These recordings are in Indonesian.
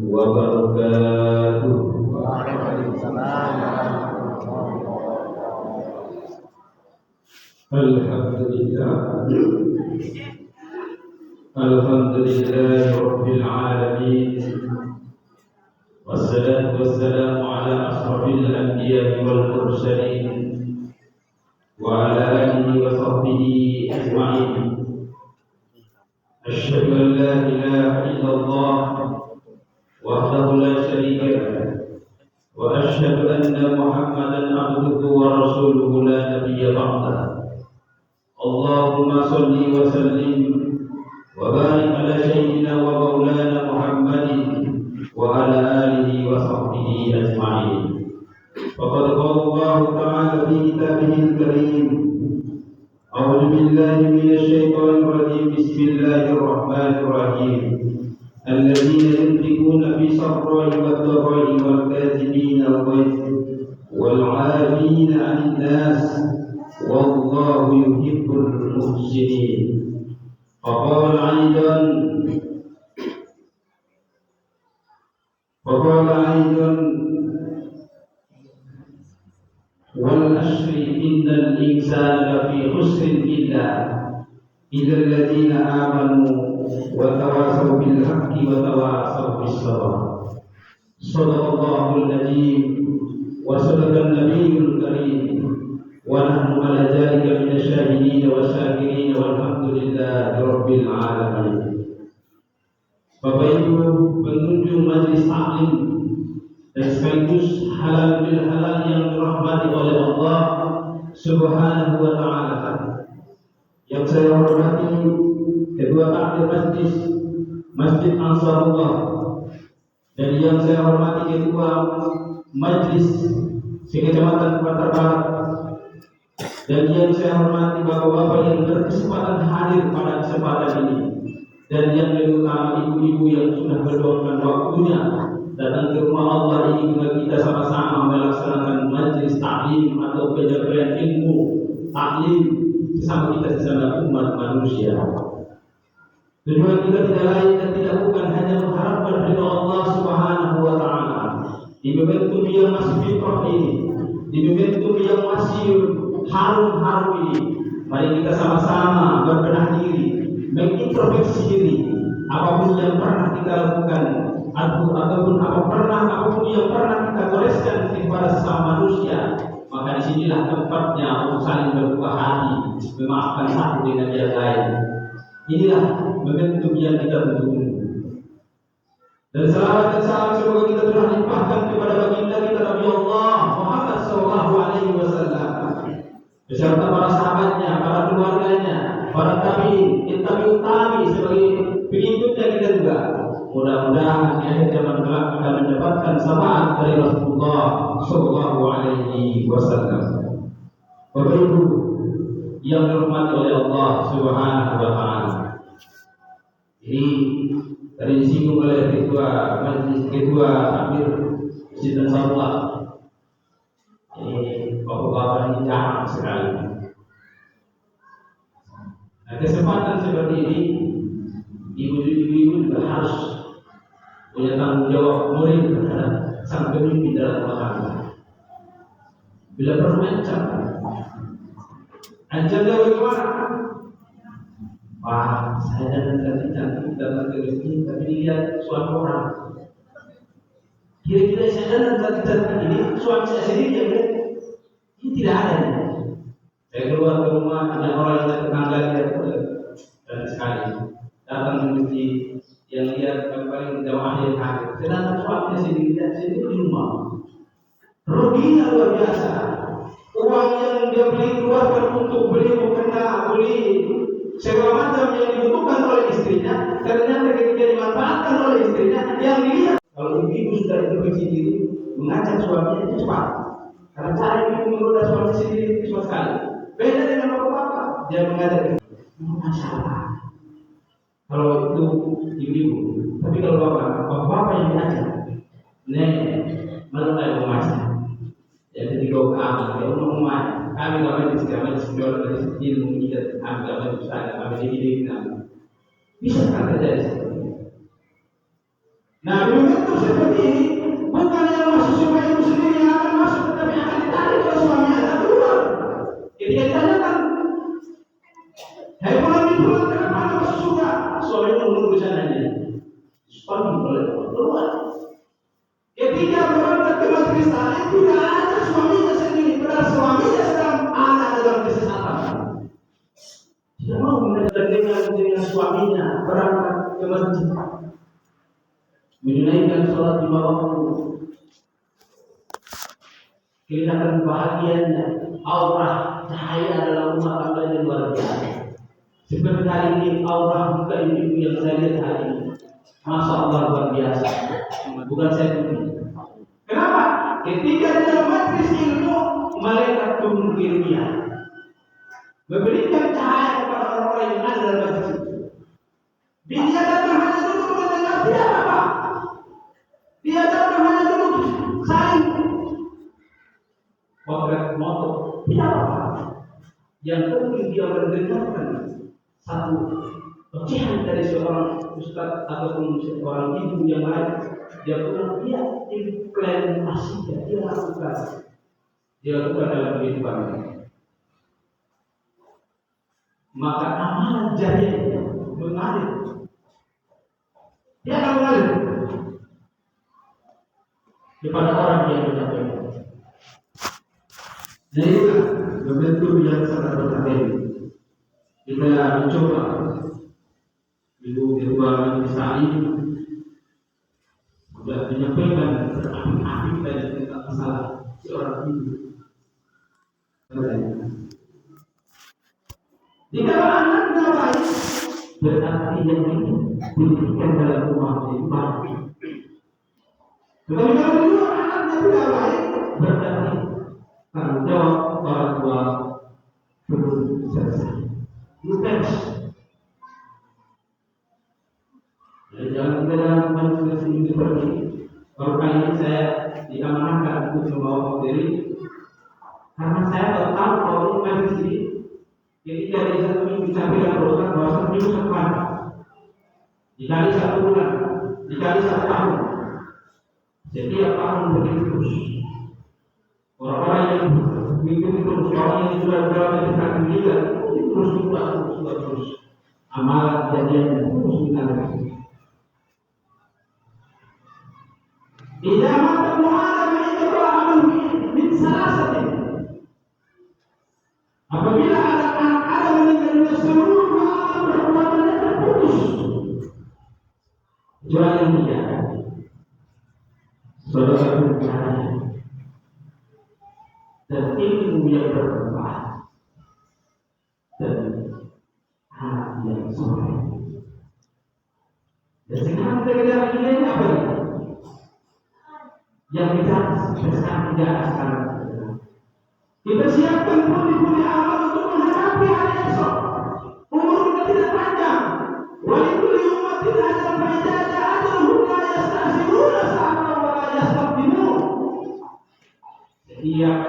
wabarakatuh. Alhamdulillah. Alhamdulillah Rabbil Alamin. Wassalatu wassalamu ala asrafil anbiya wal mursalin wa ala alihi wa sahbihi ajma'in. Asyhadu an la ilaha illallah wahdahu la syarika lahu wa asyhadu anna Muhammadan abduhu wa rasuluhu la nabiyya ba'dahu. Allahumma salli wa sallim wa barik ala sayyidina wa maulana Muhammadin wa ala alihi wa sahbihi ajma'in. Faqad qala Allah ta'ala fi kitabihil karim. A'udzu billahi minasy syaithanir rajim. Bismillahir rahmanir rahim. Alladzina yunfiquna fi sarra'i wad dharra'i wal kadhibina al-ghayz wal 'afina 'anil nas wallahu yuhibbul muhsinin. فقال أيضا والعشر إن الإنسان لفي خسر إلا الذين آمنوا وتواصوا بالحق وتواصوا بالصبر. صدق الله العظيم وصدق النبي الكريم ونحن على ذلك من الشاهدين والشاكرين والحمد لله رب العالمين. Bapak Ibu pengunjung majelis taklim dan sekaligus halal bil halal yang dirahmati oleh Allah Subhanahu wa taala. Yang saya hormati kedua takmir Masjid Ansarullah, dan yang saya hormati kedua majelis sekecamatan Batar Barat, dan yang saya hormati bapak-bapak yang berkesempatan hadir pada kesempatan ini, dan yang lebih utama ibu-ibu yang sudah berluangkan waktunya datang ke rumah Allah ini dengan kita sama-sama melaksanakan majelis taklim atau penyampaian ilmu taklim sesama kita sesama umat manusia. Tujuan kita tidak lain dan tidak bukan hanya mengharapkan ridha Allah Subhanahu wa taala. Di momentum yang masih fitrah ini, di momentum yang masih harum-harum ini, mari kita sama-sama berbenah diri, mengintrospeksi diri. Apapun yang pernah kita lakukan apapun yang pernah kita goreskan kepada sesama manusia, maka disinilah tempatnya untuk saling berbuka hati, memaafkan satu dengan yang lain. Inilah momentum yang kita tunggu. Dan salawat dan salam semoga kita telah limpahkan kepada baginda kita Nabi Allah Muhammad sallallahu alaihi wasallam beserta para sahabatnya, para keluarganya, para tabi'in, tabi'ut tabi sebagai pengikutnya kita juga. Mudah-mudahan di akhir zaman kelak akan mendapatkan syafaat dari Rasulullah sallallahu alaihi wasallam. Bapak Ibu yang dirahmati oleh Allah Subhanahu wa taala. Ini tadi disinggung oleh ketua takmir Masjid Ansarullah. Ini bapak-bapak ini jarang sekali. Nah, kesempatan seperti ini ibu-ibu juga harus punya tanggung jawab murid terhadap sang pemimpin dalam rumah tangga. Bila perlu ancam bagaimana? Wah, saya cantik datang ke masjid, tapi dilihat suami orang. Kira-kira saya cantik ini suami saya sendiri yang lihat. Ini tidak ada. Saya keluar ke rumah, ada orang yang tetangga lihat dan sekali datang ke masjid yang lihat paling jamaah yang hadir. Sedangkan suaminya sendiri lihat di rumah. Ruginya luar biasa. Uang yang dia beli keluarkan untuk beli mukena, beli segala macam yang dibutuhkan oleh istrinya, ternyata ketika dimanfaatkan oleh istrinya, yang dilihat kalau ibu sudah introspeksi diri, mengajak suaminya itu cepat. Karena cara ibu menggoda suami sendiri itu cepat sekali. Beda dengan bapak-bapak, dia mengajak masalah. Kalau itu ibu, tapi kalau bapak yang mengajak, mana yang memasak. Jadi kalau kami sejual dari ilmu kita agama usaha kami jadi kami bisa terjadi. Nah, begitu seperti ini, bukan yang masuk surga itu sendiri yang akan masuk, tetapi akan ditarik oleh suaminya dan keluar. Ketika ditanyakan, hai pulang di pulang, kenapa anda masuk surga? Suaminya menunggu di sana aja. Suami boleh keluar. Ketika berangkat ke majelis taklim, tidak ada suaminya sendiri, padahal suaminya sedang ada dalam kesesatan. Tidak mau mendengar dengan suaminya berangkat ke masjid, menunaikan sholat di bawah waktu, kelihatan bahagianya, aurah cahaya dalam rumah tangga yang luar biasa. Seperti hari ini aurah buka ibu yang saya lihat hari ini, masya Allah luar biasa. Bukan saya tulis. Kenapa? Ketika dalam majlis ilmu, malaikat turun ilmiah, memberikan cahaya kepada orang-orang yang ada dalam majlis. Dia datang hanya duduk mendengar, tidak apa. Dia datang hanya duduk saling potret motor, tidak apa. Yang penting dia mendengarkan satu ocehan dari seorang ustaz ataupun seorang ibu yang lain. Dia pulang, dia implementasikan, dia lakukan dalam kehidupannya. Maka amalan jariah mengalir. Dia akan mengalir kepada orang yang menyampaikan. Jadi bentuk yang sangat berharga. Kita mencoba ibu ketua Israel sudah menyampaikan apik-apik dari tentang masalah seorang ibu. Jika anaknya baik, berarti yang dididikan dalam rumah ini baik. Tetapi kalau dulu anaknya tidak baik, berarti tanggung jawab orang tua belum selesai. Bukan. Jadi jangan kita dalam majelis ini seperti ini. Baru kali ini saya diamanahkan untuk membawa materi, karena saya tahu kalau ini majelis ini, ketika di satu minggu disampaikan perusahaan bahwa satu minggu satu hari, dikali 1 bulan, dikali 1 tahun, setiap tahun begitu terus. Orang-orang yang mengikuti terus, orang yang sudah berada di samping juga, terus terus. Amalan kejadian terus mengalir. Idza mata mu'adam inqata amaluhu min salasatin. Apabila anak-anak Adam meninggal dunia, seluruh amal perbuatannya terputus. Kecuali yang tiga. Saudara berbicara dan ilmu yang bermanfaat dan hati yang soleh. Dan sekarang kita kejar ini apa ini? Yang kita sekarang kita siapkan pundi-pundi amal untuk menghadapi hari esok. Umur kita tidak panjang. Walikuli umatin ajal fa'idaja ajalhum la yasta'khiruna sa'atan wa la yastaqdimun. Setiap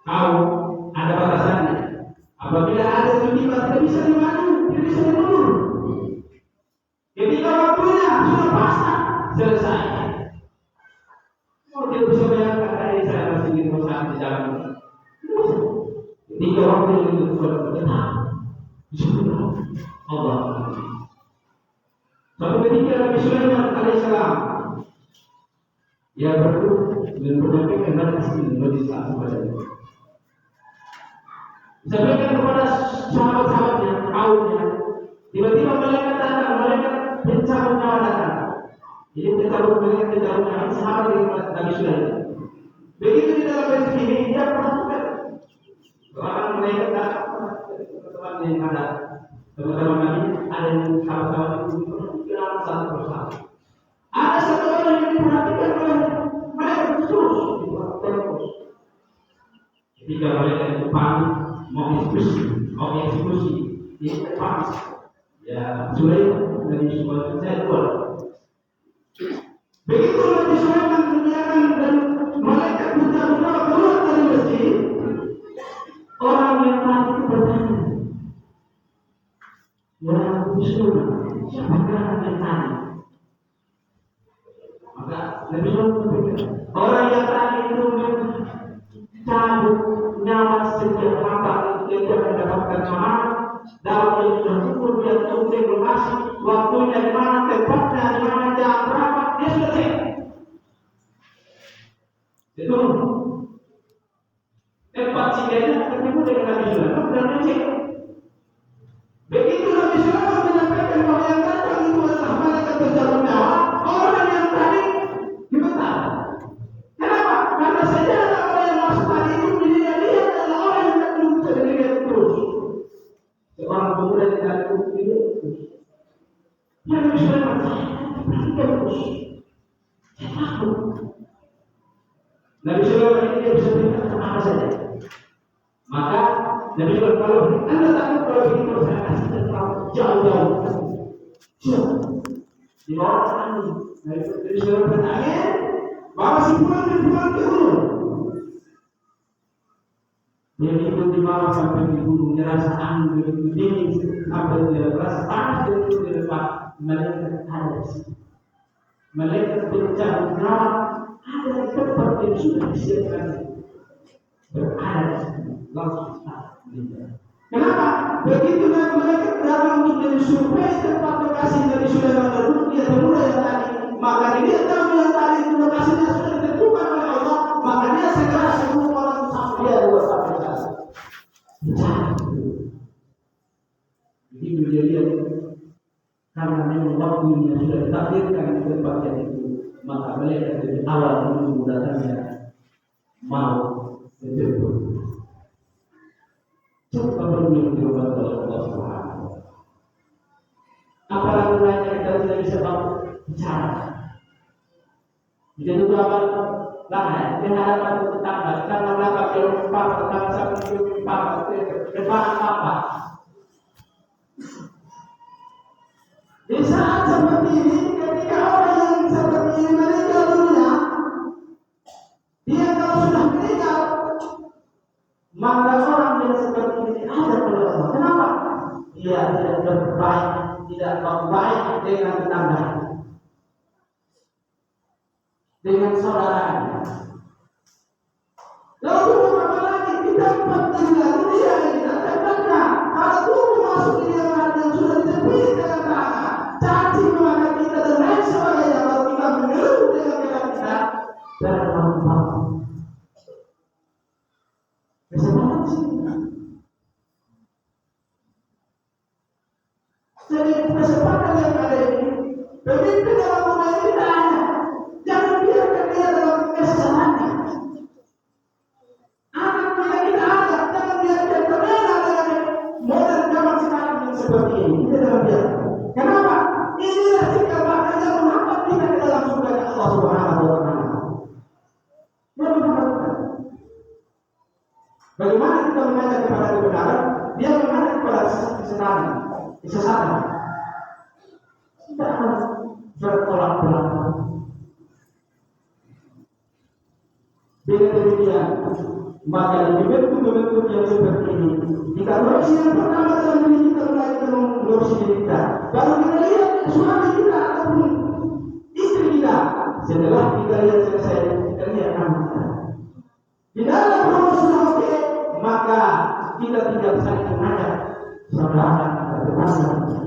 kaum ada batasannya. Apabila ada tiba tidak bisa dimaju, tidak bisa dimundur. Ketika waktunya sudah pasang, selesai. Oh, tidak bisa bayangkan tadi saya masih di rumah di jalan. Ketika waktu itu berdekat, bismillah, Allah. Suatu ketika Nabi Sulaiman alaihissalam, ia berdoa dan menyampaikan nasihat bagi sahabat-sahabatnya. Disampaikan kepada sahabat-sahabatnya, kaumnya. Tiba-tiba malaikat datang, malaikat pencabut nyawa datang. Jadi pencabut nyawa sahabat dari Nabi Sulaiman. Begitu di dalam rezeki ini dia perhatikan. Orang malaikat datang, teman-teman yang ada, teman-teman Nabi, ada yang sahabat-sahabat itu diperhatikan satu persatu. Ada satu orang yang diperhatikan oleh malaikat terus, diperhatikan terus. Ketika malaikat itu panik, mau eksekusi, dia panik. Ya, Sulaiman dari Sulaiman saya keluar. Begitu Nabi Sulaiman menyiapkan dan malaikat mencabut nyawa keluar dari masjid, orang yang tadi itu bertanya, ya Sulaiman, siapakah yang tadi? Nabi orang yang tadi itu cabut nyawa sejak kapan dia mendapatkan semangat dalam yang sudah ukur dia untuk lokasi waktunya di mana, tempatnya di mana, jam berapa dia sudah cek. Itu tempat singgahnya ketemu dengan Nabi Sulaiman dan cek. Begitu Nabi Sulaiman menyampaikan bahwa yang datang itu adalah malaikat pencabut nyawa, orang yang tadi gemetar. Kenapa? Karena saja orang yang masuk tadi itu dia adalah orang yang tak bisa dilihat terus. Seorang pemuda yang tak bisa dilihat terus. Dia Nabi Sulaiman, perhatikan terus. Saya takut. Nabi Sulaiman ini dia bisa berkata apa saja. Maka Nabi Sulaiman kalau Anda takut kalau begitu saya kasih tahu jauh-jauh. Di bawah angin. Nabi Sulaiman bertanya, bawa si pulang dan pulang ke gunung. Dia ikut di bawah sampai di gunung, dia rasa angin begitu dingin sampai dia rasa panas begitu di depan. Malaikat ada di sini. Malaikat pencabut nyawa ada di tempat yang sudah disiapkan. Berada di sini. Langsung kenapa? Begitu malaikat datang untuk mensurvei tempat lokasi Nabi Sulaiman duduk, dia pemuda yang tadi. Maka dia tahu yang tadi itu lokasinya sudah ditentukan oleh Allah. Maka dia segera semua orang sampai dia buat sampai sana. Begitu dia lihat karena memang waktunya sudah ditakdirkan di tempat yang itu, maka malaikat dari awal menunggu datangnya mau menjemput. Coba bermimpi kepada Allah Subhanahu. Apalagi lainnya kita tidak bisa bicara. Kita juga lah, kita hadapan tetangga, karena belakang yang lupa, tetangga sampai yang lupa, depan apa? Di saat seperti ini, ketika orang yang seperti ini meninggal dunia, dia kalau sudah meninggal, maka orang yang seperti ini ada pada Allah. Kenapa? Dia tidak berbaik, tidak berbaik dengan tetangga, dengan saudaranya. Lalu apa lagi? Kita tinggal dunia ini dan tetangga. Kalau tubuh masuk di dalam yang sudah ditepis dengan tangan, caci memaki kita dan lain sebagainya, kalau kita mengeluh dengan kita dan mampu. Kesempatan sih. Jadi kesempatan yang ada ini, pemimpin dalam rumah ini tidak ada. Jangan biarkan dia dalam kesalahannya. Anak kita kita ada, jangan biarkan terlena dengan model zaman sekarang yang seperti ini. Kita jangan biarkan. Kenapa? Inilah sikap makanya menghambat kita ke dalam surga Allah Subhanahu wa Ta'ala. Bagaimana kita mengajak kepada kebenaran? Dia mengajak kepada kesesatan. Tidak harus bertolak belakang. Dengan demikian, maka dibentuk yang seperti ini. Jika korupsi yang pertama dalam diri kita mulai kita mengurusi diri kita, baru kita lihat suami kita ataupun istri kita. Setelah kita lihat selesai, kita lihat anak kita. Di dalam rumah sudah oke, maka kita tidak saling mengajak saudara kita tetangga.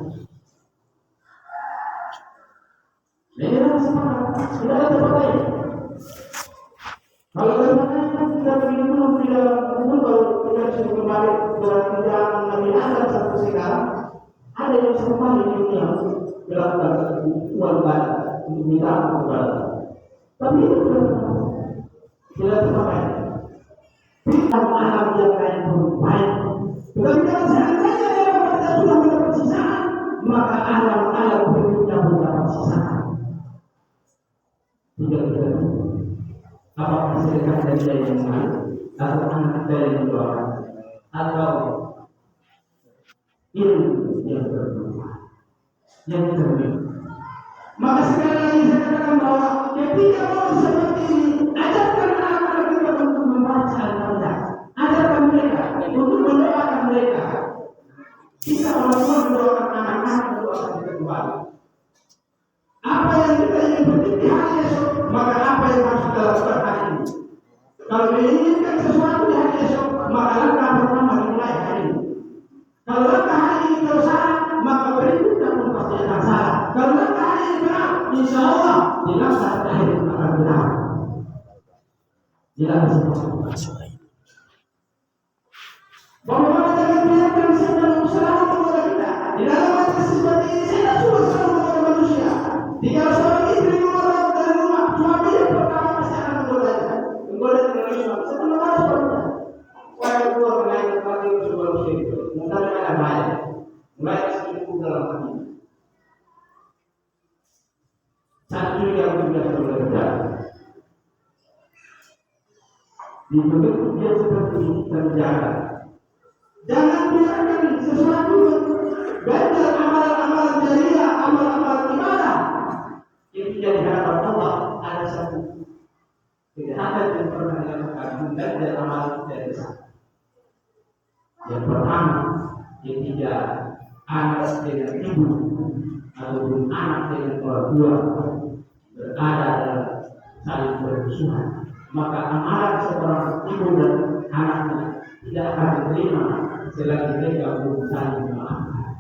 Ini adalah semangat, sudah ada tempat lain. Kalau bagaimana kita belum tidak baru kita sudah kembali berarti zaman Nabi Adam sampai sekarang ada yang kembali di dunia melakukan uang badan untuk minta kepada. Tapi itu tidak terpakai. Kita alam yang lain pun baik. Tetapi kalau seandainya kita sudah mendapat sisaan, maka alam berikutnya mendapat sisaan. Tidak. Apakah sedekah dari dia yang lain, atau anak dari yang doakan, atau ilmu yang bermanfaat, yang terbaik. Maka sekali lagi saya katakan bahwa ketika mau seperti ini, ajarkan anak-anak kita untuk membaca Al-Quran, ajarkan mereka untuk mendoakan mereka. Kita orang tua mendoakan anak-anak, mendoakan kita kembali. Apa yang kita ingin berpikir hanya esok di langkah terakhir akan benar. Jelas bahwa dengan biarkan sedang usaha kepada kita di dalam hati seperti ini. Saya tak suka selalu kepada manusia. Tinggal seorang istri keluar dari rumah, suami yang pertama pasti akan menggoda dengan suami. Sebelum ada suaminya, orang keluar menaik ke hati sebuah usia itu, mungkin ada baik, mulai sedikit dalam hati. Satu yang sudah berbeda. Di bentuk dia seperti ini terjaga. Jangan biarkan sesuatu banyak amalan-amalan jariah, amalan-amalan ibadah yang tidak dihadap Allah. Ada satu kejahatan yang pernah dilakukan dan amalan tidak besar. Yang pertama, yang tidak anak dengan ibu ataupun anak dengan orang tua berada dalam saling bermusuhan, maka amalan seorang ibu dan anaknya tidak akan diterima selagi mereka belum saling memaafkan.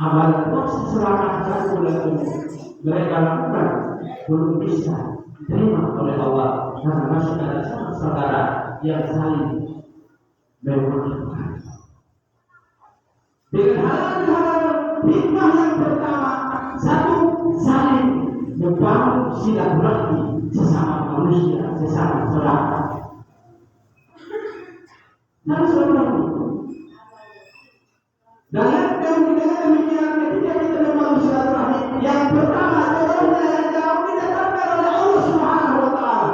Amalan proses selama 1 bulan ini mereka lakukan belum bisa diterima oleh Allah karena masih ada saudara yang saling memaafkan. Dengan hal-hal hikmah yang pertama, satu, saling membangun silaturahmi sesama manusia, sesama saudara. Dan saudara, dengan demikian ketika kita membangun silaturahmi, yang pertama contohnya yang jauh ditetapkan oleh Allah Subhanahu Wa Taala.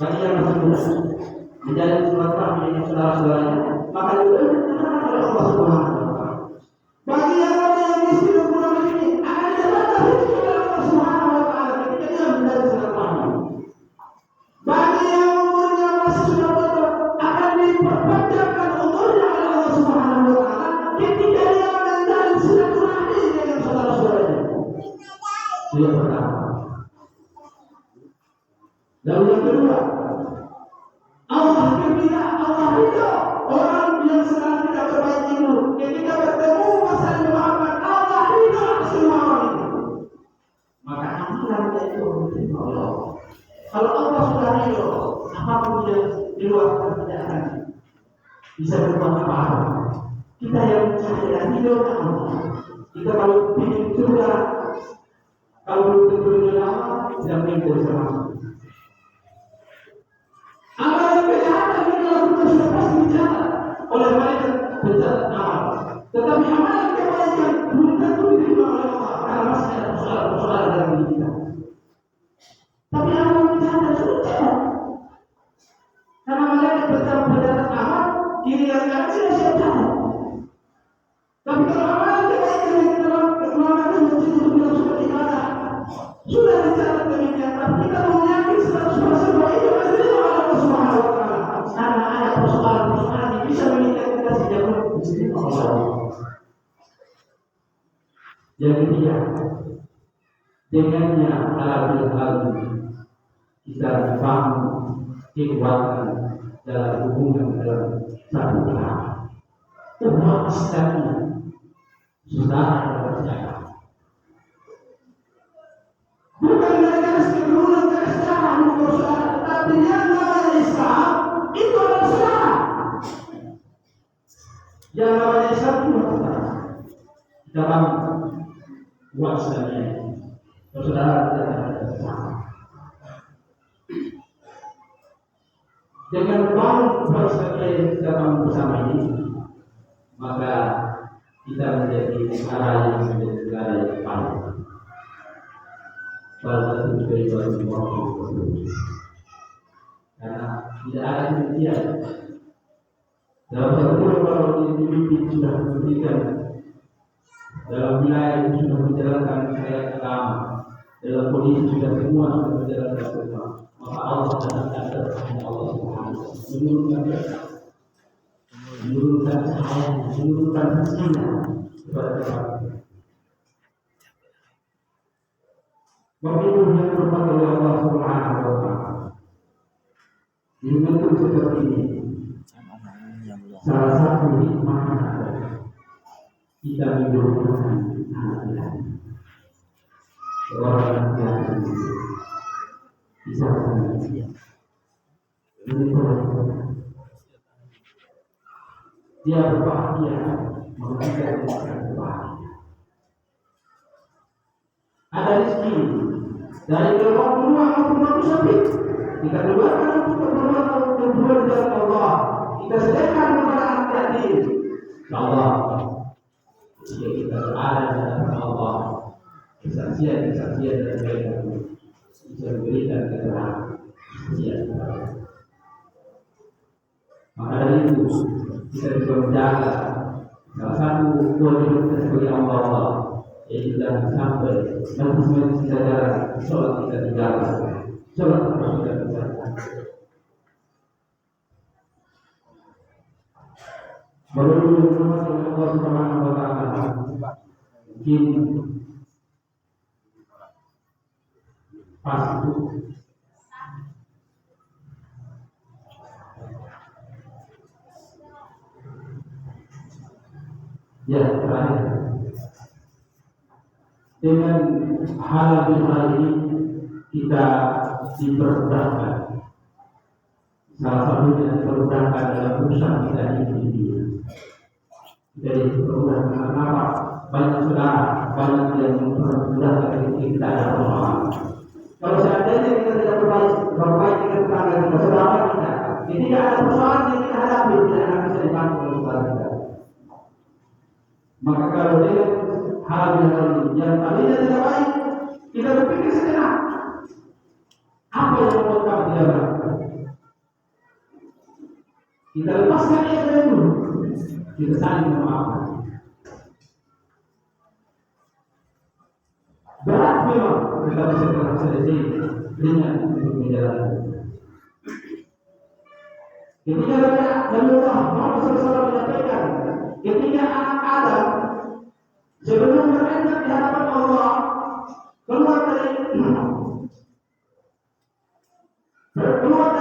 Bagi yang masih muda menjalin silaturahmi dengan saudara-saudaranya, maka itu ditetapkan oleh Allah Subhanahu Wa Taala. Bagi yang miskin kurang ini, akan ditetapkan oleh Allah Subhanahu Wa Taala ketika dia menjalin silaturahmi. Bagi yang umurnya masih sudah tua, akan diperpanjangkan umurnya oleh Allah Subhanahu Wa Taala ketika dia menjalin silaturahmi dengan saudara-saudaranya. Itu yang pertama. Lalu yang kedua, Allah gembira, Allah ridho orang yang sedang tidak berbaik itu ketika bertemu masalah memaafkan. Allah ridho semua orang itu. Maka amalan itu diterima oleh Allah. Kalau Allah sudah ridho, apapun yang di luar tidak akan bisa berbuat apa-apa. Kita yang mencari ridho Allah. Kita kalau ingin surga, kalau belum tentu ridho Allah, tidak mungkin sama. Amalan kejahatan yang dilakukan sudah pasti dicatat oleh mereka pencatat amal. Tetapi amalan kebaikan belum tentu diterima oleh Allah karena masih ada persoalan dalam diri kita. Tapi amalan kejahatan sudah dicatat. Karena mereka pencatat amal, kiri dan kanan sudah dicatat. Tapi kalau amalan kebaikan yang kita lakukan yang sudah ibadah sudah dicatat demikian. Tapi kita mau yakin 100% bahwa itu masih diterima oleh Allah Subhanahu Wa Taala. Karena ada persoalan-persoalan yang bisa mengikat kita sejauh diterima oleh Allah. Yang ketiga, dengannya hal kita paham kekuatan dalam hubungan dalam satu pihak. Umat Islam sudah percaya. Bukan gara-gara keturunan dari sejarah mengukur saudara, tetapi yang namanya Islam itu adalah saudara. Yang namanya Islam itu adalah saudara. Kita bangun buat Islamnya. Saudara tidak ada saudara. Dengan bangun buat Islamnya yang kita bangun bersama ini, maka kita menjadi negara yang menjadi negara yang paling. Pada tujuan baru waktu karena tidak ada kebencian dalam satu kalau dipimpin sudah memberikan dalam wilayah itu sudah menjalankan syariat agama, dalam kondisi sudah semua sudah menjalankan semua, maka Allah akan hanya Allah Subhanahu menurunkan cahaya, menurunkan sinar kepada kita. Begitu yang berbuat oleh Allah Subhanahu Wa Taala. Dibentuk seperti ini. Salah satu hikmahnya adalah kita menurunkan anak-anak. orang yang bisa dia berbahagia memberikan bahagia. Ada rezeki dari keluar maupun mati sabit. Kita keluarkan untuk berbuat jalan Allah. Kita sedekahkan kepada anak yatim. Allah, jika kita berada di hadapan Allah, kesaksian dan kebaikan bisa memberikan keterangan kesaksian. Maka dari itu kita juga menjaga salah satu kewajiban kita sebagai Allah, yaitu jangan sampai majlis kita jarang, sholat kita tinggalkan, sholat harus kita tinggalkan. Menurut Allah Subhanahu wa Ta'ala, mungkin pas itu ya terakhir dengan hal ini kita dipermudahkan. Salah satunya dipermudahkan dalam urusan kita ini. Jadi dipermudahkan kenapa? Banyak saudara, banyak yang mempermudahkan kita dalam persoalan. Kalau seandainya kita tidak berbaik dengan tetangga kita, saudara kita, jadi tidak ada persoalan yang kita hadapi, tidak akan bisa dibantu oleh saudara kita. Maka kalau dengan hal yang tadinya tidak baik, kita berpikir sejenak, apa yang membuat kami tidak baik? Kita lepaskan ia dulu, kita saling memaafkan. Berat memang kita bisa selesai dengan menjalani. Ketika Nabi Muhammad SAW menyampaikan, ketika anak Adam sebelum berendah di hadapan Allah keluar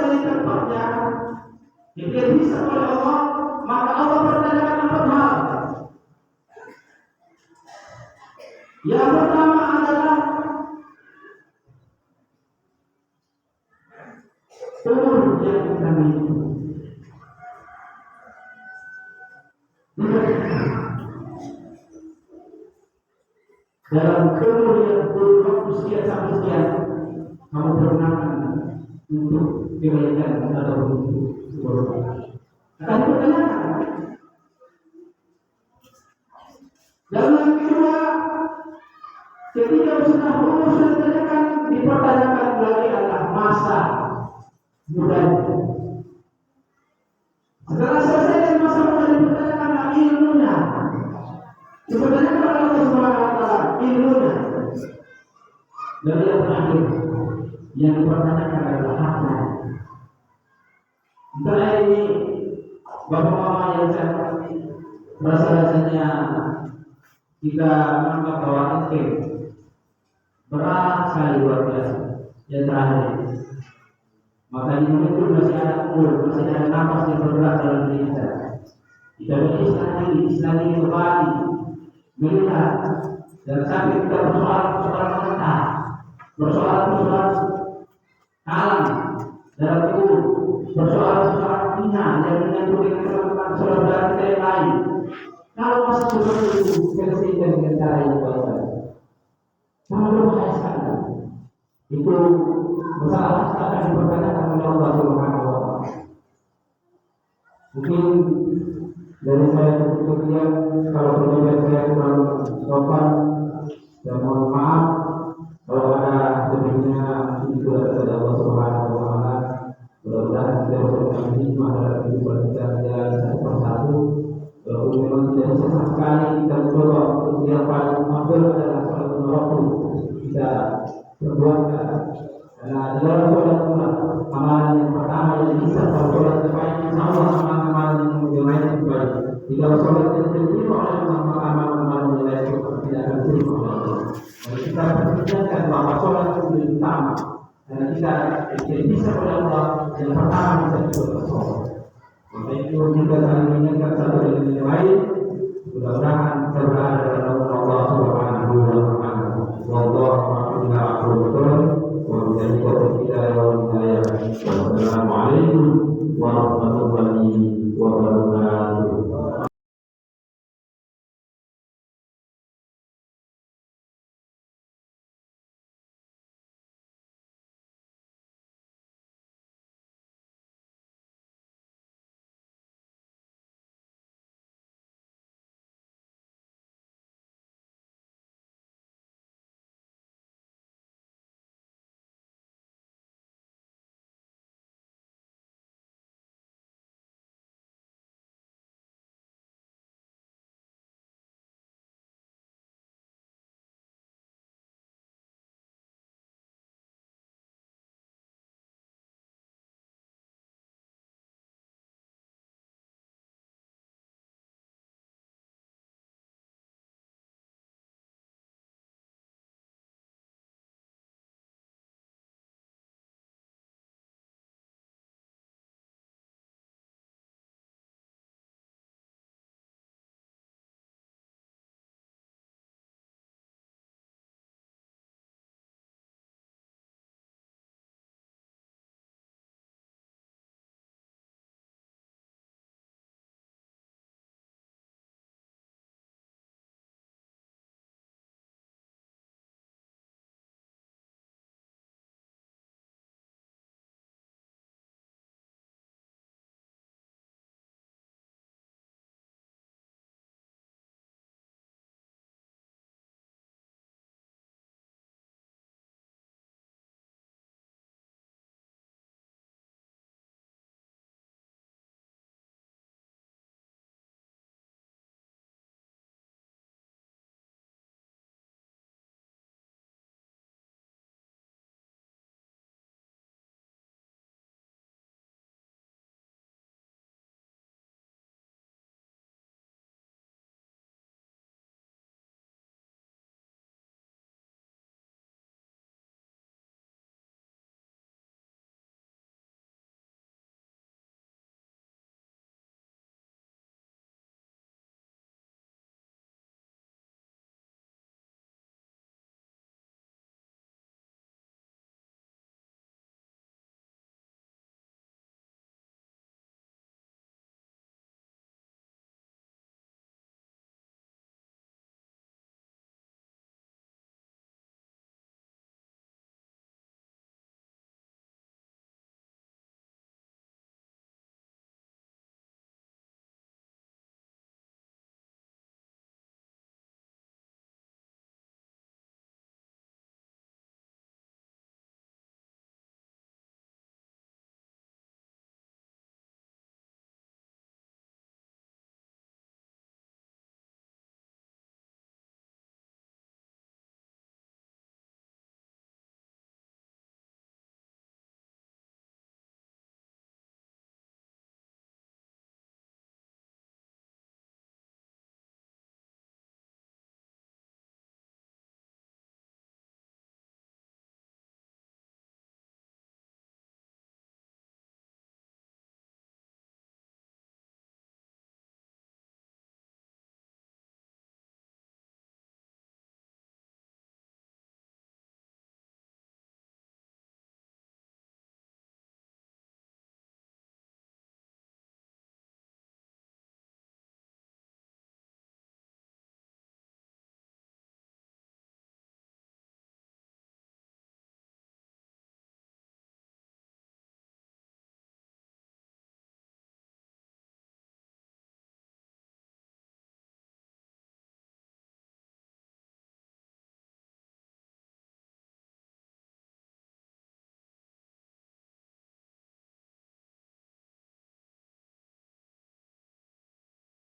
dari tempatnya, jika bisa oleh Allah, maka Allah bertanyakan 4 hal. Yang pertama adalah umur yang kita miliki. Dalam umur yang berwaktu sekian sampai sekian, kamu berkenan untuk kebaikan atau untuk keburukan. Akan dipertanyakan. Lalu yang kedua, ketika sudah umur sudah dipertanyakan lagi adalah masa mudanya. Setelah selesai dari masa muda dipertanyakan ilmunya. Sebenarnya kepada Allah Subhanahu wa Ta'ala ilmunya. Dan yang terakhir yang dipertanyakan adalah haknya. Entah ini bapak mama yang saya rasa-rasanya kita menganggap bahwa itu berat sekali luar biasa. Yang terakhir, maka di mulut pun masih ada umur, masih ada nafas yang bergerak dalam diri kita. Kita Islam ini kembali melihat dan sampai kita persoalan mentah, persoalan alam dalam tubuh, persoalan dunia yang menyangkut dengan saudara kita yang lain. Kalau masih seperti itu, selesaikan dengan cara yang baik. Sangat berbahaya sekali. Itu masalah akan dipertanyakan oleh Allah Subhanahu wa Ta'ala. Mungkin dari saya kemudian kalau penyampaian saya kurang sopan dan mohon maaf kalau ada lebihnya itu dari Allah Subhanahu wa Ta'ala. Mudah-mudahan kita bisa hikmah dalam kehidupan kita satu persatu. Walaupun memang tidak bisa sama sekali kita mencoba untuk yang paling afdal adalah salat waktu kita perbuatkan. Karena dalam salat amalan yang pertama yang bisa kalau salat terbaik insya Allah amalan yang lain terbaik. Jika salat yang diterima oleh Allah maka amalan yang lain tidak akan diterima oleh Allah. Jadi kita perhatikan bahwa salat itu yang utama. Karena kita bisa oleh Allah yang pertama bisa kita sholat. Maka itu kita saling mengingatkan satu dengan yang lain. Mudah-mudahan kita berada dalam Allah Subhanahu wa Ta'ala. Wallahu a'lam. ta'ala.